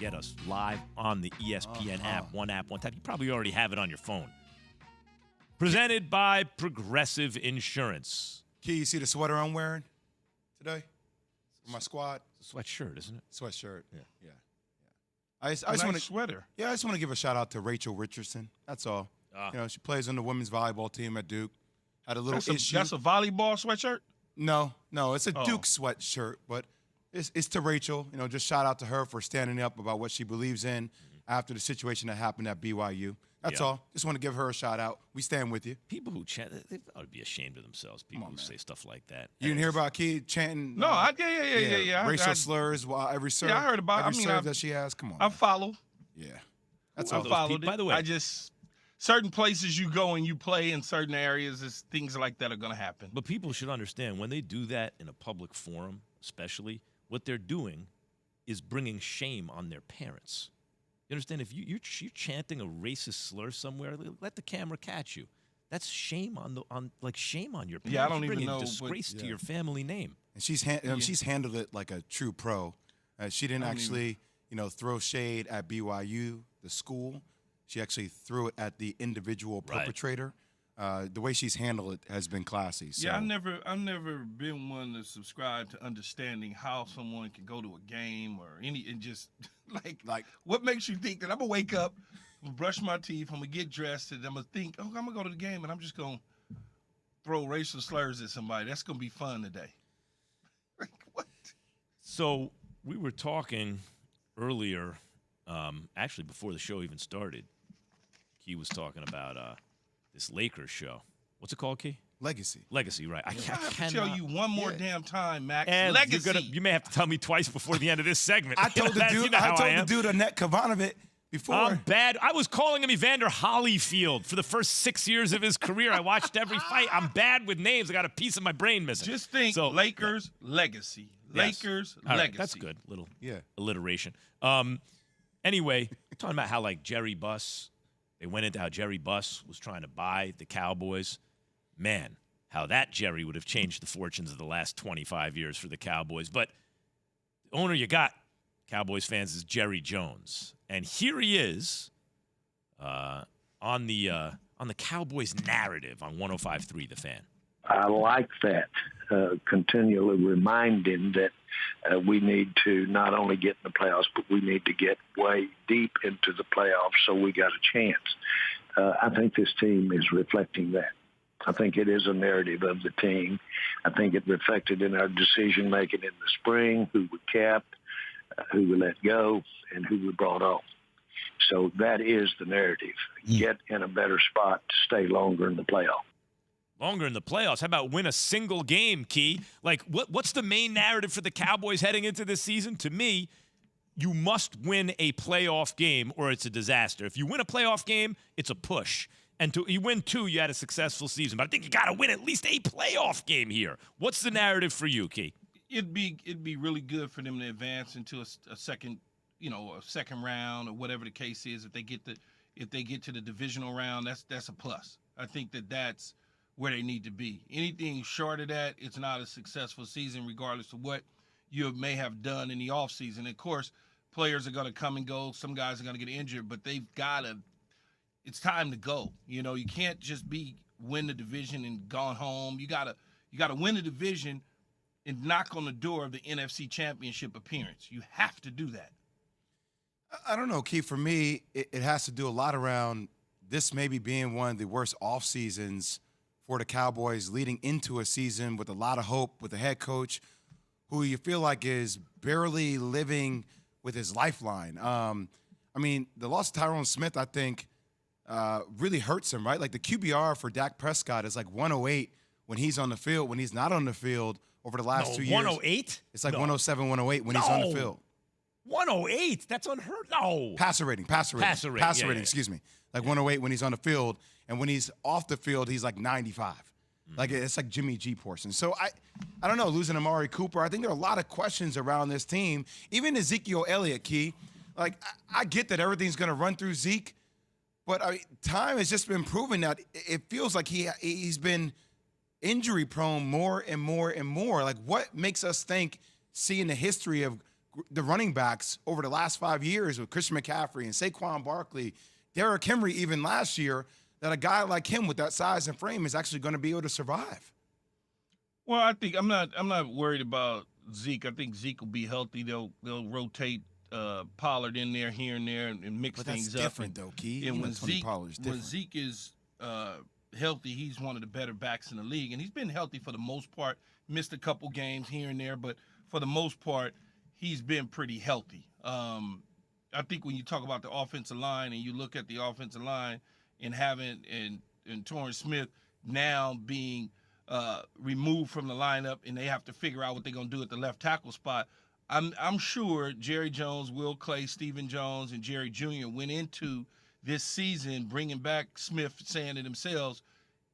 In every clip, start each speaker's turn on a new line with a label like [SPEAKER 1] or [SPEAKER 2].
[SPEAKER 1] get us live on the ESPN app. One app, one tap. You probably already have it on your phone. Presented by Progressive Insurance.
[SPEAKER 2] Key, you see the sweater I'm wearing today for my squad?
[SPEAKER 1] It's a sweatshirt, isn't it?
[SPEAKER 2] Sweatshirt.
[SPEAKER 1] Yeah.
[SPEAKER 2] I just want to
[SPEAKER 3] sweater.
[SPEAKER 2] Yeah, I just want to give a shout out to Rachel Richardson. That's all. She plays on the women's volleyball team at Duke. Had a little issue.
[SPEAKER 3] That's a volleyball sweatshirt?
[SPEAKER 2] No, it's a Duke sweatshirt, but it's to Rachel. Just shout out to her for standing up about what she believes in after the situation that happened at BYU. That's all. Just want to give her a shout out. We stand with you.
[SPEAKER 1] People who chant, they ought to be ashamed of themselves. People who say stuff like that.
[SPEAKER 2] You didn't hear about Key chanting?
[SPEAKER 3] No, yeah.
[SPEAKER 2] Racial slurs while every serve.
[SPEAKER 3] Yeah, I heard about it.
[SPEAKER 2] Every serve that she has. Come on.
[SPEAKER 3] I follow.
[SPEAKER 2] Yeah. That's
[SPEAKER 1] all.
[SPEAKER 2] all.
[SPEAKER 1] I
[SPEAKER 3] followed it.
[SPEAKER 1] By the way,
[SPEAKER 3] certain places you go and you play in certain areas, things like that are going to happen.
[SPEAKER 1] But people should understand when they do that in a public forum, especially, what they're doing is bringing shame on their parents. You understand? If you're chanting a racist slur somewhere, let the camera catch you. That's shame on shame on your parents.
[SPEAKER 3] Yeah, I don't even know.
[SPEAKER 1] Disgrace to your family name.
[SPEAKER 2] And she's handled it like a true pro. She didn't actually throw shade at BYU, the school. She actually threw it at the individual perpetrator. The way she's handled it has been classy. So.
[SPEAKER 3] Yeah, I've never been one to subscribe to understanding how someone can go to a game or and just like what makes you think that I'm gonna wake up, I'm gonna brush my teeth, I'm gonna get dressed, and I'm gonna think, I'm gonna go to the game and I'm just gonna throw racial slurs at somebody. That's gonna be fun today. Like what?
[SPEAKER 1] So we were talking earlier, actually before the show even started. Key was talking about this Lakers show. What's it called, Key?
[SPEAKER 2] Legacy,
[SPEAKER 1] right. I
[SPEAKER 3] have to tell you one more damn time, Max.
[SPEAKER 1] And
[SPEAKER 3] Legacy.
[SPEAKER 1] You may have to tell me twice before the end of this segment.
[SPEAKER 2] I told the dude Annette Kavanovich before.
[SPEAKER 1] I'm bad. I was calling him Evander Holyfield for the first 6 years of his career. I watched every fight. I'm bad with names. I got a piece of my brain missing.
[SPEAKER 3] Just think Lakers legacy.
[SPEAKER 1] Yes.
[SPEAKER 3] Lakers
[SPEAKER 1] All right,
[SPEAKER 3] legacy.
[SPEAKER 1] that's good. Little alliteration. Anyway, talking about how Jerry Buss, they went into how Jerry Buss was trying to buy the Cowboys. Man, how that Jerry would have changed the fortunes of the last 25 years for the Cowboys. But the owner you got, Cowboys fans, is Jerry Jones. And here he is on the Cowboys narrative on 105.3 The Fan.
[SPEAKER 4] I like that, continually reminding that we need to not only get in the playoffs, but we need to get way deep into the playoffs so we got a chance. I think this team is reflecting that. I think it is a narrative of the team. I think it reflected in our decision-making in the spring, who we kept, who we let go, and who we brought on. So that is the narrative. Get in a better spot to stay longer in the playoffs.
[SPEAKER 1] Longer in the playoffs. How about win a single game, Key? What's the main narrative for the Cowboys heading into this season? To me, you must win a playoff game or it's a disaster. If you win a playoff game, it's a push. And you win two, you had a successful season. But I think you got to win at least a playoff game here. What's the narrative for you, Key?
[SPEAKER 3] It'd be really good for them to advance into a second, a second round or whatever the case is. If they get to the divisional round, that's a plus. I think that's where they need to be. Anything short of that, it's not a successful season, regardless of what you may have done in the offseason. Of course, players are going to come and go. Some guys are going to get injured, but they've got to. It's time to go. You can't just win the division and gone home. You gotta win the division and knock on the door of the NFC Championship appearance. You have to do that.
[SPEAKER 2] I don't know, Keith. For me, it has to do a lot around this maybe being one of the worst off seasons for the Cowboys leading into a season with a lot of hope with a head coach who you feel like is barely living with his lifeline. The loss of Tyrone Smith, I think, really hurts him, right? Like the QBR for Dak Prescott is like 108 when he's on the field. When he's not on the field over the last 2 years.
[SPEAKER 1] 108?
[SPEAKER 2] It's like 107, 108 when he's on the field.
[SPEAKER 1] 108? That's unheard. No.
[SPEAKER 2] Passer rating, excuse me. Like 108 when he's on the field, and when he's off the field, he's like 95. Like it's like Jimmy G portion. So I don't know, losing Amari Cooper. I think there are a lot of questions around this team. Even Ezekiel Elliott, Key. Like I get that everything's going to run through Zeke, but time has just been proven that it feels like he's been injury prone more and more and more. Like what makes us think, seeing the history of the running backs over the last 5 years with Christian McCaffrey and Saquon Barkley, Derrick Henry even last year, that a guy like him with that size and frame is actually going to be able to survive.
[SPEAKER 3] Well, I think I'm not worried about Zeke. I think Zeke will be healthy. They'll rotate Pollard in there, here and there, and mix things up.
[SPEAKER 2] But that's different, though, Key.
[SPEAKER 3] And when
[SPEAKER 2] different.
[SPEAKER 3] Zeke is healthy, he's one of the better backs in the league, and he's been healthy for the most part. Missed a couple games here and there, but for the most part, he's been pretty healthy. I think when you talk about the offensive line and you look at the offensive line and having and Torrance Smith now being removed from the lineup, and they have to figure out what they're going to do at the left tackle spot. I'm sure Jerry Jones, Will Clay, Stephen Jones, and Jerry Jr. went into this season bringing back Smith, saying to themselves,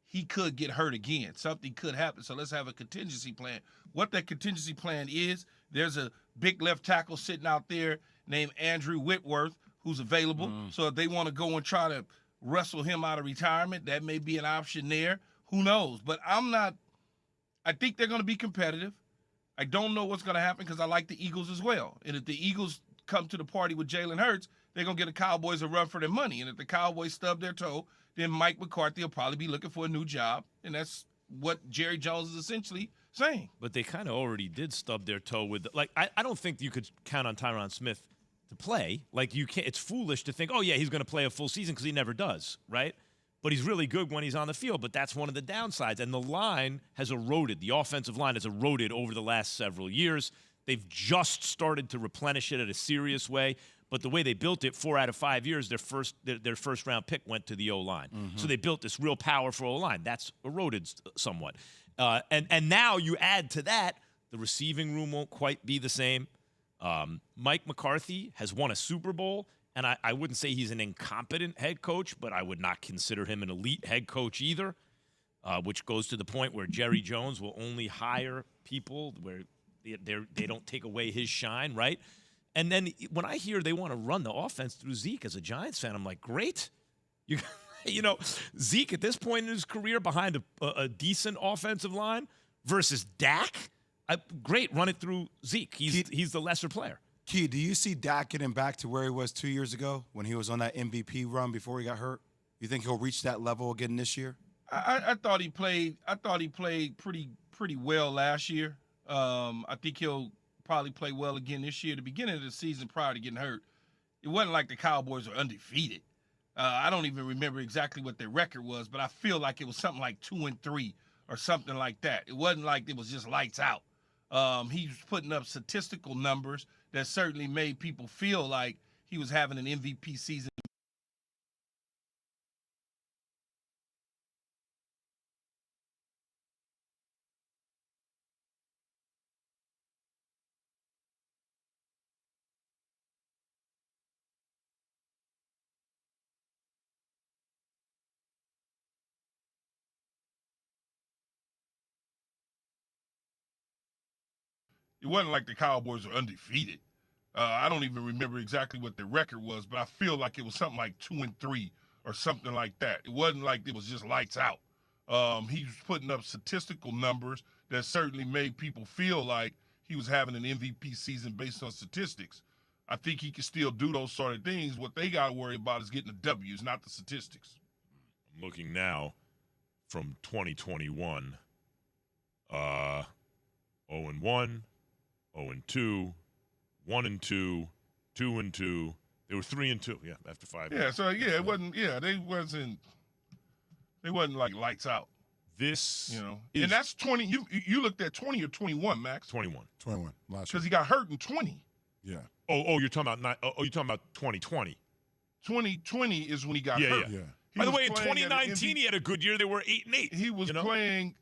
[SPEAKER 3] he could get hurt again. Something could happen, so let's have a contingency plan. What that contingency plan is, there's a big left tackle sitting out there named Andrew Whitworth who's available. So if they want to go and try to wrestle him out of retirement, that may be an option there. Who knows? But I think they're going to be competitive. I don't know what's going to happen because I like the Eagles as well. And if the Eagles come to the party with Jalen Hurts, they're going to get the Cowboys a run for their money. And if the Cowboys stub their toe, then Mike McCarthy will probably be looking for a new job. And that's what Jerry Jones is essentially saying.
[SPEAKER 1] But they kind of already did stub their toe with I don't think you could count on Tyron Smith to play. Like, you can't. It's foolish to think, oh, yeah, he's going to play a full season because he never does, right? But he's really good when he's on the field. But that's one of the downsides. And the line has eroded. The offensive line has eroded over the last several years. They've just started to replenish it in a serious way. But the way they built it, 4 out of 5 years, their first round pick went to the O-line. So they built this real powerful O-line. That's eroded somewhat. And now you add to that, the receiving room won't quite be the same. Mike McCarthy has won a Super Bowl. And I wouldn't say he's an incompetent head coach, but I would not consider him an elite head coach either, which goes to the point where Jerry Jones will only hire people where they don't take away his shine, right? And then when I hear they want to run the offense through Zeke as a Giants fan, I'm like, great. You know, Zeke at this point in his career behind a decent offensive line versus Dak, great, run it through Zeke. He's the lesser player.
[SPEAKER 2] Key, do you see Dak getting back to where he was 2 years ago when he was on that MVP run before he got hurt? You think he'll reach that level again this year?
[SPEAKER 3] I thought he played pretty well last year. I think he'll probably play well again this year. The beginning of the season prior to getting hurt, it wasn't like the Cowboys were undefeated. I don't even remember exactly what their record was, but I feel like it was something like 2-3 or something like that. It wasn't like it was just lights out. He was putting up statistical numbers that certainly made people feel like he was having an MVP season. It wasn't like the Cowboys were undefeated. I don't even remember exactly what their record was, but I feel like it was something like 2-3 or something like that. It wasn't like it was just lights out. He was putting up statistical numbers that certainly made people feel like he was having an MVP season based on statistics. I think he can still do those sort of things. What they got to worry about is getting the W's, not the statistics.
[SPEAKER 1] I'm looking now from 2021. 0-1, 0-2, 1-2, 2-2. They were 3-2. Yeah, after 5 years.
[SPEAKER 3] Yeah, so yeah, it wasn't. Yeah, they wasn't like lights out.
[SPEAKER 1] This,
[SPEAKER 3] and that's 20. You looked at 20 or 21, Max.
[SPEAKER 1] 21
[SPEAKER 2] last year.
[SPEAKER 3] Because he got hurt in 20.
[SPEAKER 2] Yeah.
[SPEAKER 1] Oh, you're talking about 2020.
[SPEAKER 3] 2020 is when he got hurt.
[SPEAKER 2] Yeah.
[SPEAKER 1] By the way, in 2019 he had a good year. They were 8-8.
[SPEAKER 3] He was playing.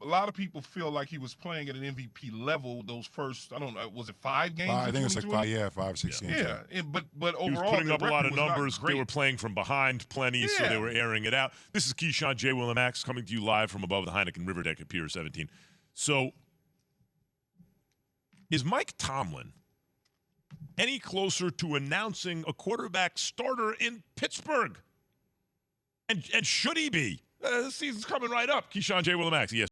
[SPEAKER 3] A lot of people feel like he was playing at an MVP level those first, I don't know, was it 5 games?
[SPEAKER 5] I think it's like 5 or 6 games.
[SPEAKER 3] Yeah, but overall,
[SPEAKER 1] he was putting up a lot of numbers. They were playing from behind plenty, so they were airing it out. This is Keyshawn J. Willimax coming to you live from above the Heineken River Deck at Pier 17. So, is Mike Tomlin any closer to announcing a quarterback starter in Pittsburgh? And should he be? The season's coming right up. Keyshawn J. Willimax, yes.